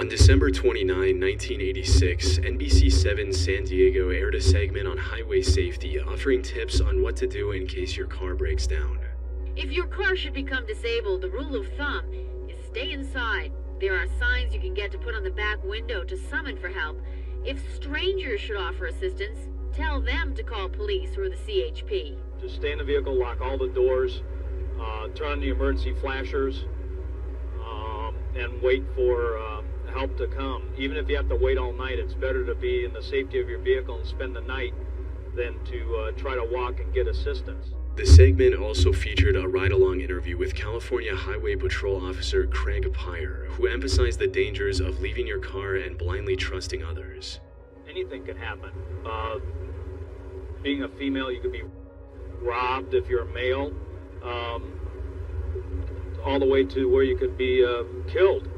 On December 29, 1986, NBC7 San Diego aired a segment on highway safety offering tips on what to do in case your car breaks down. If your car should become disabled, the rule of thumb is stay inside. There are signs you can get to put on the back window to summon for help. If strangers should offer assistance, tell them to call police or the CHP. Just stay in the vehicle, lock all the doors, turn on the emergency flashers, and wait for help to come. Even if you have to wait all night, it's better to be in the safety of your vehicle and spend the night than to try to walk and get assistance. The segment also featured a ride-along interview with California Highway Patrol Officer Craig Pyre, who emphasized the dangers of leaving your car and blindly trusting others. Anything could happen. Being a female, you could be robbed if you're a male, all the way to where you could be killed.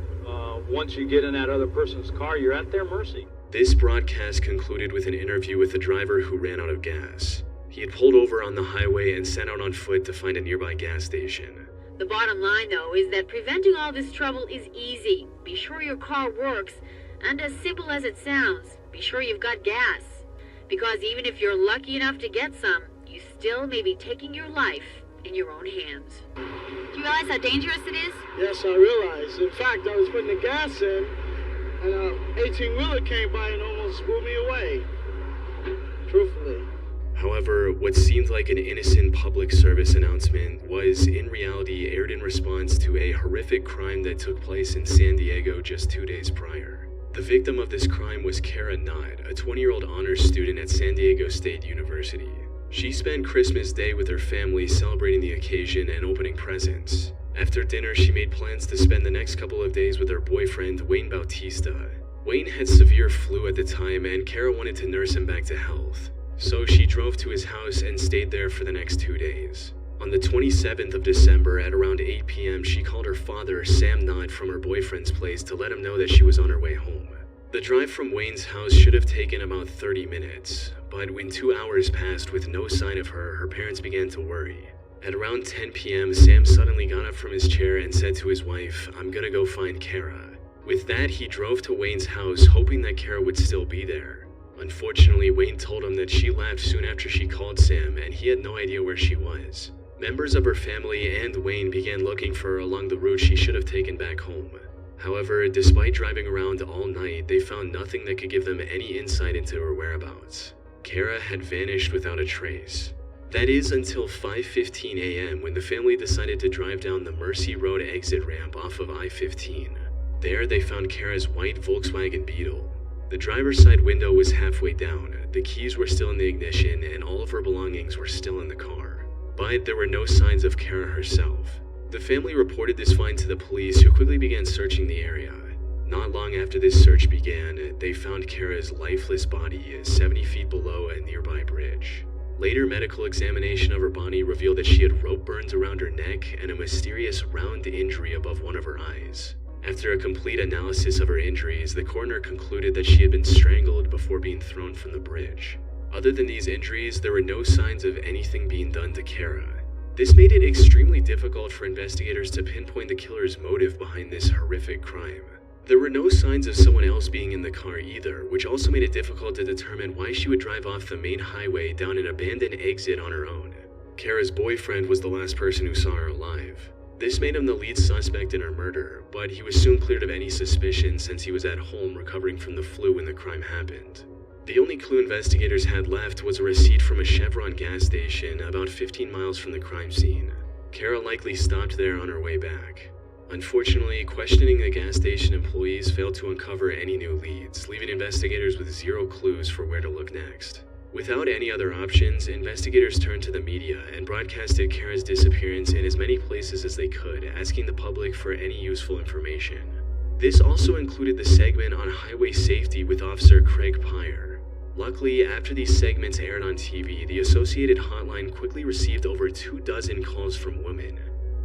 Once you get in that other person's car, you're at their mercy. This broadcast concluded with an interview with a driver who ran out of gas. He had pulled over on the highway and set out on foot to find a nearby gas station. The bottom line, though, is that preventing all this trouble is easy. Be sure your car works, and as simple as it sounds, be sure you've got gas. Because even if you're lucky enough to get some, you still may be taking your life in your own hands. Do you realize how dangerous it is? Yes, I realize. In fact, I was putting the gas in, and an 18-wheeler came by and almost blew me away. Truthfully. However, what seemed like an innocent public service announcement was, in reality, aired in response to a horrific crime that took place in San Diego just 2 days prior. The victim of this crime was Kara Nutt, a 20-year-old honors student at San Diego State University. She spent Christmas Day with her family celebrating the occasion and opening presents. After dinner, she made plans to spend the next couple of days with her boyfriend, Wayne Bautista. Wayne had severe flu at the time, and Kara wanted to nurse him back to health. So she drove to his house and stayed there for the next 2 days. On the 27th of December at around 8 p.m., she called her father, Sam Nutt, from her boyfriend's place to let him know that she was on her way home. The drive from Wayne's house should have taken about 30 minutes, but when 2 hours passed with no sign of her, her parents began to worry. At around 10 p.m., Sam suddenly got up from his chair and said to his wife, "I'm gonna go find Kara." With that, he drove to Wayne's house, hoping that Kara would still be there. Unfortunately, Wayne told him that she left soon after she called Sam, and he had no idea where she was. Members of her family and Wayne began looking for her along the route she should have taken back home. However, despite driving around all night, they found nothing that could give them any insight into her whereabouts. Kara had vanished without a trace. That is until 5:15 a.m. when the family decided to drive down the Mercy Road exit ramp off of I-15. There, they found Kara's white Volkswagen Beetle. The driver's side window was halfway down, the keys were still in the ignition, and all of her belongings were still in the car. But there were no signs of Kara herself. The family reported this find to the police, who quickly began searching the area. Not long after this search began, they found Kara's lifeless body 70 feet below a nearby bridge. Later medical examination of her body revealed that she had rope burns around her neck and a mysterious round injury above one of her eyes. After a complete analysis of her injuries, the coroner concluded that she had been strangled before being thrown from the bridge. Other than these injuries, there were no signs of anything being done to Kara. This made it extremely difficult for investigators to pinpoint the killer's motive behind this horrific crime. There were no signs of someone else being in the car either, which also made it difficult to determine why she would drive off the main highway down an abandoned exit on her own. Kara's boyfriend was the last person who saw her alive. This made him the lead suspect in her murder, but he was soon cleared of any suspicion since he was at home recovering from the flu when the crime happened. The only clue investigators had left was a receipt from a Chevron gas station about 15 miles from the crime scene. Kara likely stopped there on her way back. Unfortunately, questioning the gas station employees failed to uncover any new leads, leaving investigators with zero clues for where to look next. Without any other options, investigators turned to the media and broadcasted Kara's disappearance in as many places as they could, asking the public for any useful information. This also included the segment on highway safety with Officer Craig Pyre. Luckily, after these segments aired on TV, the Associated Hotline quickly received over 24 calls from women.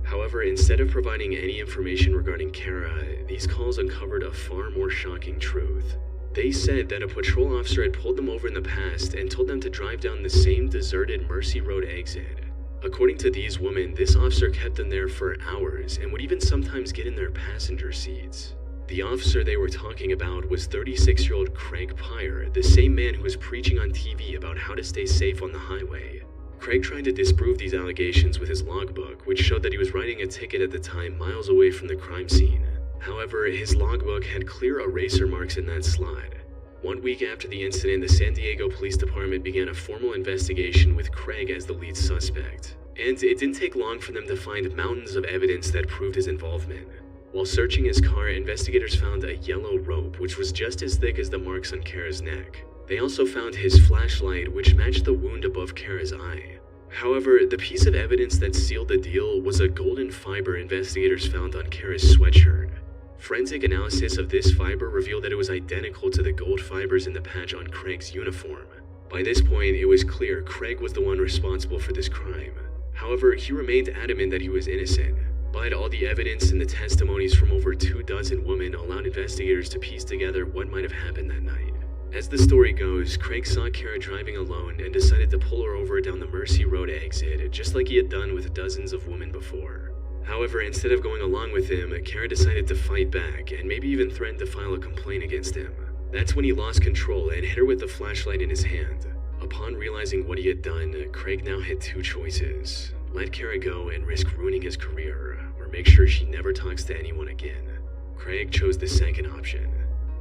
However, instead of providing any information regarding Kara, these calls uncovered a far more shocking truth. They said that a patrol officer had pulled them over in the past and told them to drive down the same deserted Mercy Road exit. According to these women, this officer kept them there for hours and would even sometimes get in their passenger seats. The officer they were talking about was 36-year-old Craig Pyre, the same man who was preaching on TV about how to stay safe on the highway. Craig tried to disprove these allegations with his logbook, which showed that he was writing a ticket at the time miles away from the crime scene. However, his logbook had clear eraser marks in that slot. 1 week after the incident, the San Diego Police Department began a formal investigation with Craig as the lead suspect. And it didn't take long for them to find mountains of evidence that proved his involvement. While searching his car, investigators found a yellow rope, which was just as thick as the marks on Kara's neck. They also found his flashlight, which matched the wound above Kara's eye. However, the piece of evidence that sealed the deal was a golden fiber investigators found on Kara's sweatshirt. Forensic analysis of this fiber revealed that it was identical to the gold fibers in the patch on Craig's uniform. By this point, it was clear Craig was the one responsible for this crime. However, he remained adamant that he was innocent. But all the evidence and the testimonies from over 24 women allowed investigators to piece together what might have happened that night. As the story goes, Craig saw Kara driving alone and decided to pull her over down the Mercy Road exit, just like he had done with dozens of women before. However, instead of going along with him, Kara decided to fight back and maybe even threatened to file a complaint against him. That's when he lost control and hit her with the flashlight in his hand. Upon realizing what he had done, Craig now had two choices: let Kara go and risk ruining his career, or make sure she never talks to anyone again. Craig chose the second option.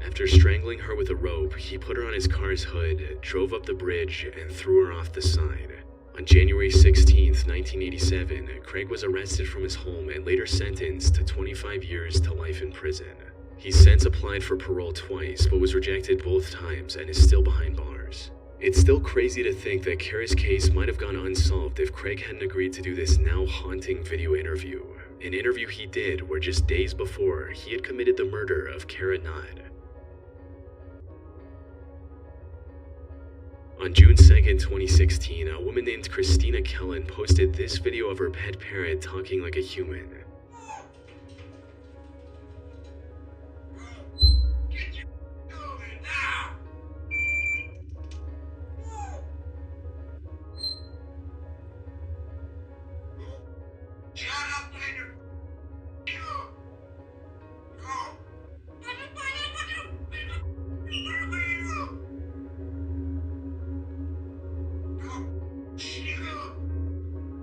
After strangling her with a rope, he put her on his car's hood, drove up the bridge, and threw her off the side. On January 16, 1987, Craig was arrested from his home and later sentenced to 25 years to life in prison. He's since applied for parole twice, but was rejected both times and is still behind bars. It's still crazy to think that Kara's case might have gone unsolved if Craig hadn't agreed to do this now haunting video interview. An interview he did where just days before, he had committed the murder of Kara Nod. On June 2nd, 2016, a woman named Christina Kellen posted this video of her pet parrot talking like a human.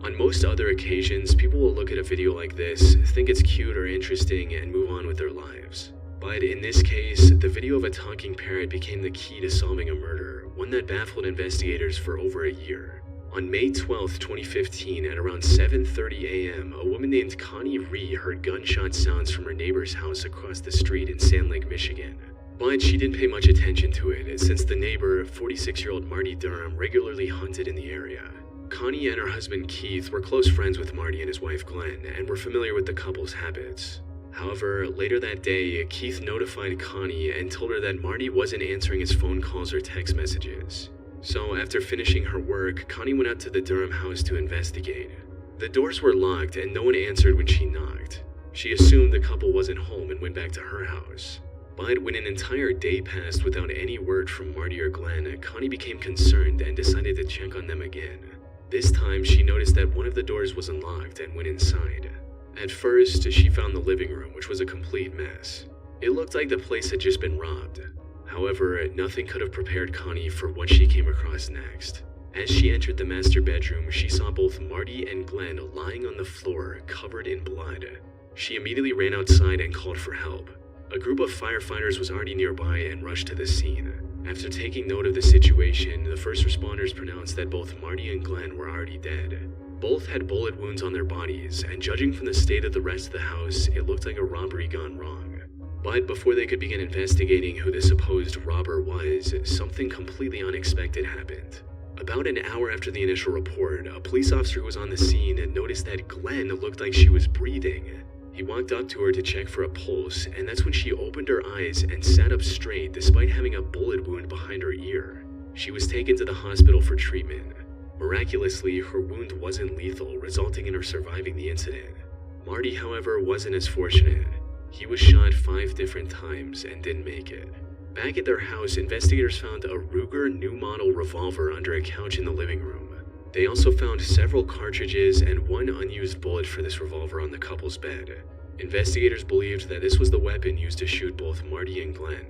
On most other occasions, people will look at a video like this, think it's cute or interesting, and move on with their lives. But in this case, the video of a talking parrot became the key to solving a murder, one that baffled investigators for over a year. On May 12, 2015, at around 7:30 a.m., a woman named Connie Ree heard gunshot sounds from her neighbor's house across the street in Sand Lake, Michigan. But she didn't pay much attention to it, since the neighbor, 46-year-old Marty Durham, regularly hunted in the area. Connie and her husband Keith were close friends with Marty and his wife Glenn, and were familiar with the couple's habits. However, later that day, Keith notified Connie and told her that Marty wasn't answering his phone calls or text messages. So after finishing her work, Connie went out to the Durham house to investigate. The doors were locked and no one answered when she knocked. She assumed the couple wasn't home and went back to her house. But when an entire day passed without any word from Marty or Glenn, Connie became concerned and decided to check on them again. This time, she noticed that one of the doors was unlocked and went inside. At first, she found the living room, which was a complete mess. It looked like the place had just been robbed. However, nothing could have prepared Connie for what she came across next. As she entered the master bedroom, she saw both Marty and Glenn lying on the floor, covered in blood. She immediately ran outside and called for help. A group of firefighters was already nearby and rushed to the scene. After taking note of the situation, the first responders pronounced that both Marty and Glenn were already dead. Both had bullet wounds on their bodies, and judging from the state of the rest of the house, it looked like a robbery gone wrong. But before they could begin investigating who the supposed robber was, something completely unexpected happened. About an hour after the initial report, a police officer who was on the scene noticed that Glenn looked like she was breathing. He walked up to her to check for a pulse, and that's when she opened her eyes and sat up straight despite having a bullet wound behind her ear. She was taken to the hospital for treatment. Miraculously, her wound wasn't lethal, resulting in her surviving the incident. Marty, however, wasn't as fortunate. He was shot 5 different times and didn't make it. Back at their house, investigators found a Ruger new model revolver under a couch in the living room. They also found several cartridges and one unused bullet for this revolver on the couple's bed. Investigators believed that this was the weapon used to shoot both Marty and Glenn,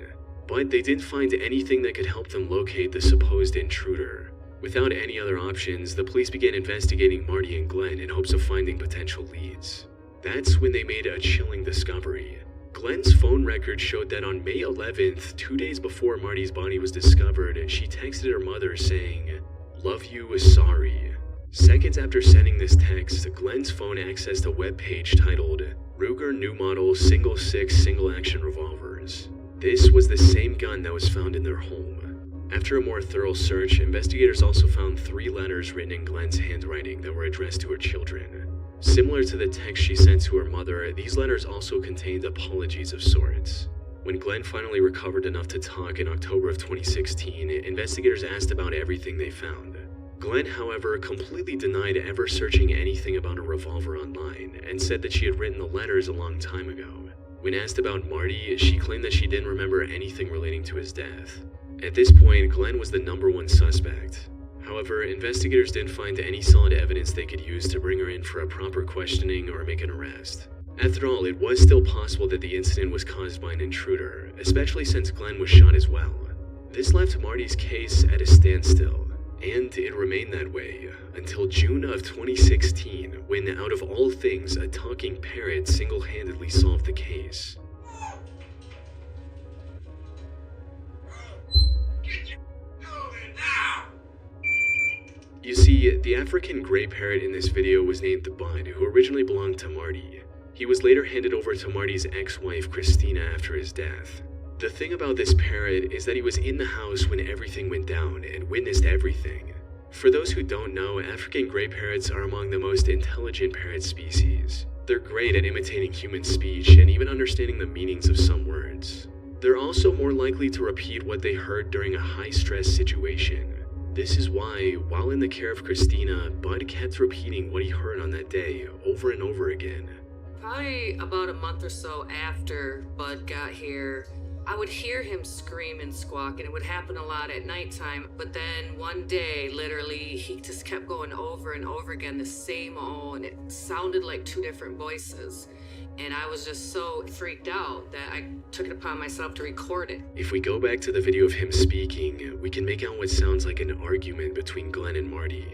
but they didn't find anything that could help them locate the supposed intruder. Without any other options, the police began investigating Marty and Glenn in hopes of finding potential leads. That's when they made a chilling discovery. Glenn's phone record showed that on May 11th, 2 days before Marty's body was discovered, she texted her mother saying, "Love you, sorry." Seconds after sending this text, Glenn's phone accessed a web page titled Ruger New Model Single 6 Single Action Revolvers. This was the same gun that was found in their home. After a more thorough search, investigators also found 3 letters written in Glenn's handwriting that were addressed to her children. Similar to the text she sent to her mother, these letters also contained apologies of sorts. When Glenn finally recovered enough to talk in October of 2016, investigators asked about everything they found. Glenn, however, completely denied ever searching anything about a revolver online and said that she had written the letters a long time ago. When asked about Marty, she claimed that she didn't remember anything relating to his death. At this point, Glenn was the #1 suspect. However, investigators didn't find any solid evidence they could use to bring her in for a proper questioning or make an arrest. After all, it was still possible that the incident was caused by an intruder, especially since Glenn was shot as well. This left Marty's case at a standstill, and it remained that way until June of 2016, when out of all things, a talking parrot single-handedly solved the case. You see, the African gray parrot in this video was named Bud, who originally belonged to Marty. He was later handed over to Marty's ex-wife, Christina, after his death. The thing about this parrot is that he was in the house when everything went down and witnessed everything. For those who don't know, African gray parrots are among the most intelligent parrot species. They're great at imitating human speech and even understanding the meanings of some words. They're also more likely to repeat what they heard during a high-stress situation. This is why, while in the care of Christina, Bud kept repeating what he heard on that day over and over again. Probably about a month or so after Bud got here, I would hear him scream and squawk, and it would happen a lot at nighttime. But then one day, literally, he just kept going over and over again, the same and it sounded like 2 different voices. And I was just so freaked out that I took it upon myself to record it. If we go back to the video of him speaking, we can make out what sounds like an argument between Glenn and Marty.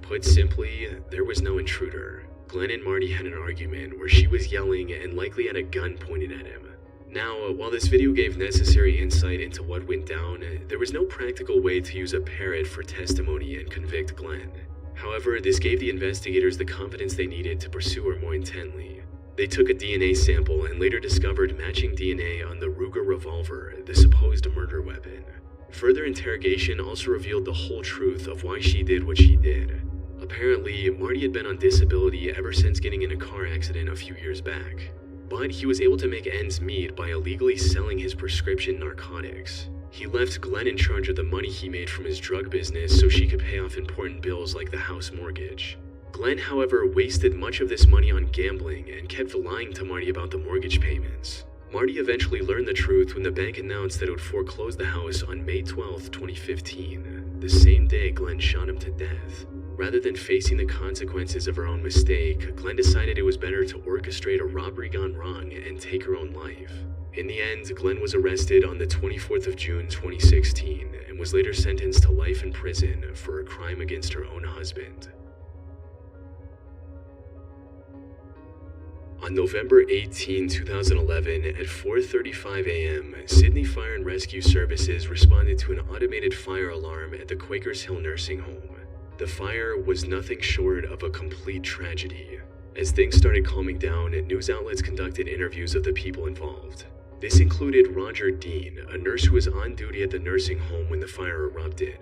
Put simply, there was no intruder. Glenn and Marty had an argument where she was yelling and likely had a gun pointed at him. Now, while this video gave necessary insight into what went down, there was no practical way to use a parrot for testimony and convict Glenn. However, this gave the investigators the confidence they needed to pursue her more intently. They took a DNA sample and later discovered matching DNA on the Ruger revolver, the supposed murder weapon. Further interrogation also revealed the whole truth of why she did what she did. Apparently, Marty had been on disability ever since getting in a car accident a few years back. But he was able to make ends meet by illegally selling his prescription narcotics. He left Glenn in charge of the money he made from his drug business so she could pay off important bills like the house mortgage. Glenn, however, wasted much of this money on gambling and kept lying to Marty about the mortgage payments. Marty eventually learned the truth when the bank announced that it would foreclose the house on May 12, 2015, the same day Glenn shot him to death. Rather than facing the consequences of her own mistake, Glenn decided it was better to orchestrate a robbery gone wrong and take her own life. In the end, Glenn was arrested on the 24th of June 2016 and was later sentenced to life in prison for a crime against her own husband. On November 18, 2011, at 4:35 a.m., Sydney Fire and Rescue Services responded to an automated fire alarm at the Quakers Hill nursing home. The fire was nothing short of a complete tragedy. As things started calming down, news outlets conducted interviews of the people involved. This included Roger Dean, a nurse who was on duty at the nursing home when the fire erupted.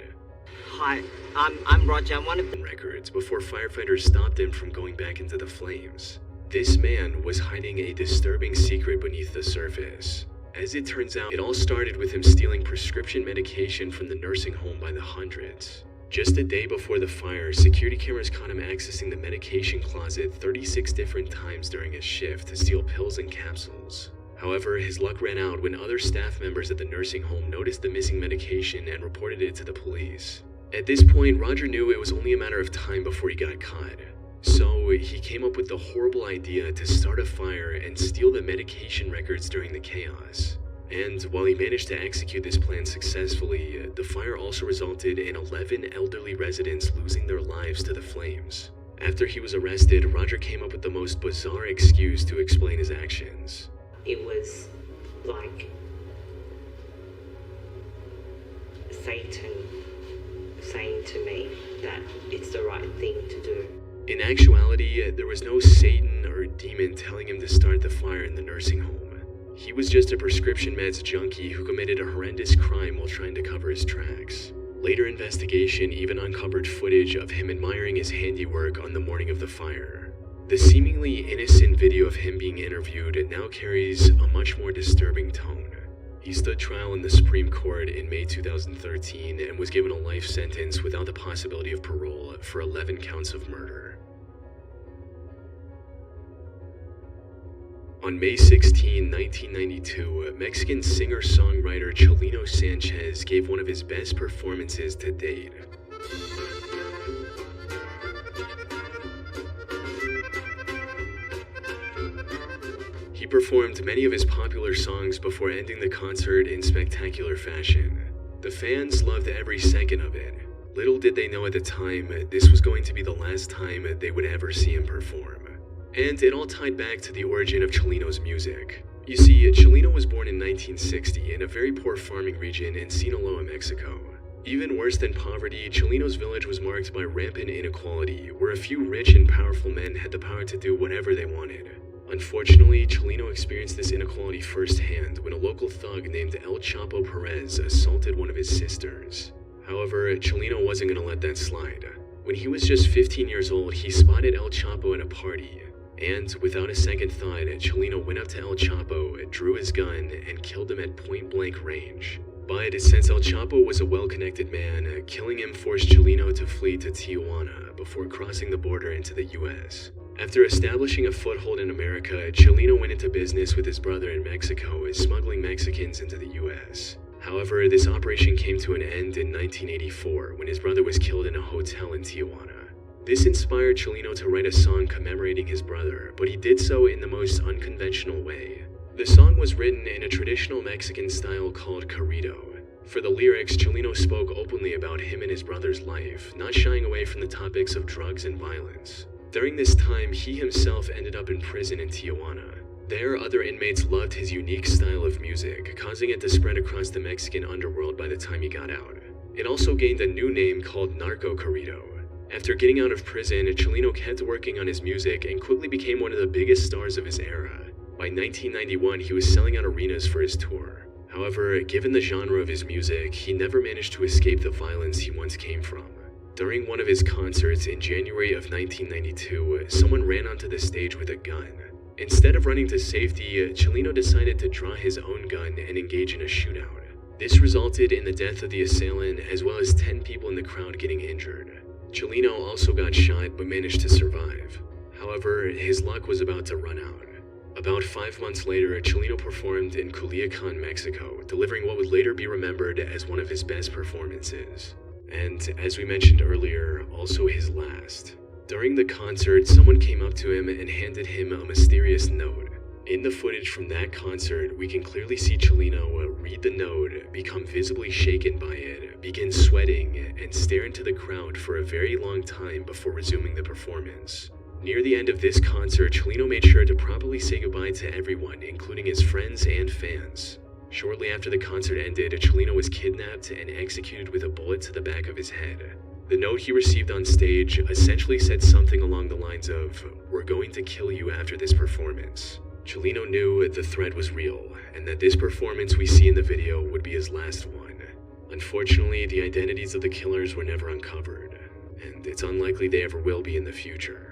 Hi, I'm Roger. I'm one of the records before firefighters stopped him from going back into the flames. This man was hiding a disturbing secret beneath the surface. As it turns out, it all started with him stealing prescription medication from the nursing home by the hundreds. Just a day before the fire, security cameras caught him accessing the medication closet 36 different times during his shift to steal pills and capsules. However, his luck ran out when other staff members at the nursing home noticed the missing medication and reported it to the police. At this point, Roger knew it was only a matter of time before he got caught. So he came up with the horrible idea to start a fire and steal the medication records during the chaos. And while he managed to execute this plan successfully, the fire also resulted in 11 elderly residents losing their lives to the flames. After he was arrested, Roger came up with the most bizarre excuse to explain his actions. It was like Satan saying to me that it's the right thing to do. In actuality, there was no Satan or demon telling him to start the fire in the nursing home. He was just a prescription meds junkie who committed a horrendous crime while trying to cover his tracks. Later investigation even uncovered footage of him admiring his handiwork on the morning of the fire. The seemingly innocent video of him being interviewed now carries a much more disturbing tone. He stood trial in the Supreme Court in May 2013 and was given a life sentence without the possibility of parole for 11 counts of murder. On May 16, 1992, Mexican singer-songwriter Chelino Sanchez gave one of his best performances to date. He performed many of his popular songs before ending the concert in spectacular fashion. The fans loved every second of it. Little did they know at the time, this was going to be the last time they would ever see him perform. And it all tied back to the origin of Chelino's music. You see, Chelino was born in 1960 in a very poor farming region in Sinaloa, Mexico. Even worse than poverty, Chelino's village was marked by rampant inequality, where a few rich and powerful men had the power to do whatever they wanted. Unfortunately, Chelino experienced this inequality firsthand when a local thug named El Chapo Perez assaulted one of his sisters. However, Chelino wasn't going to let that slide. When he was just 15 years old, he spotted El Chapo at a party. And without a second thought, Chelino went up to El Chapo, drew his gun, and killed him at point-blank range. But since El Chapo was a well-connected man, killing him forced Chelino to flee to Tijuana before crossing the border into the US. After establishing a foothold in America, Chelino went into business with his brother in Mexico, smuggling Mexicans into the US. However, this operation came to an end in 1984 when his brother was killed in a hotel in Tijuana. This inspired Chelino to write a song commemorating his brother, but he did so in the most unconventional way. The song was written in a traditional Mexican style called corrido. For the lyrics, Chelino spoke openly about him and his brother's life, not shying away from the topics of drugs and violence. During this time, he himself ended up in prison in Tijuana. There, other inmates loved his unique style of music, causing it to spread across the Mexican underworld by the time he got out. It also gained a new name called narco corrido. After getting out of prison, Chelino kept working on his music and quickly became one of the biggest stars of his era. By 1991, he was selling out arenas for his tour. However, given the genre of his music, he never managed to escape the violence he once came from. During one of his concerts in January of 1992, someone ran onto the stage with a gun. Instead of running to safety, Chelino decided to draw his own gun and engage in a shootout. This resulted in the death of the assailant as well as 10 people in the crowd getting injured. Chelino also got shot but managed to survive. However, his luck was about to run out. About 5 months later, Chelino performed in Culiacan, Mexico, delivering what would later be remembered as one of his best performances. And, as we mentioned earlier, also his last. During the concert, someone came up to him and handed him a mysterious note. In the footage from that concert, we can clearly see Chelino read the note, become visibly shaken by it, begin sweating, and stare into the crowd for a very long time before resuming the performance. Near the end of this concert, Chelino made sure to properly say goodbye to everyone, including his friends and fans. Shortly after the concert ended, Chelino was kidnapped and executed with a bullet to the back of his head. The note he received on stage essentially said something along the lines of, "We're going to kill you after this performance." Chelino knew the threat was real, and that this performance we see in the video would be his last one. Unfortunately, the identities of the killers were never uncovered, and it's unlikely they ever will be in the future.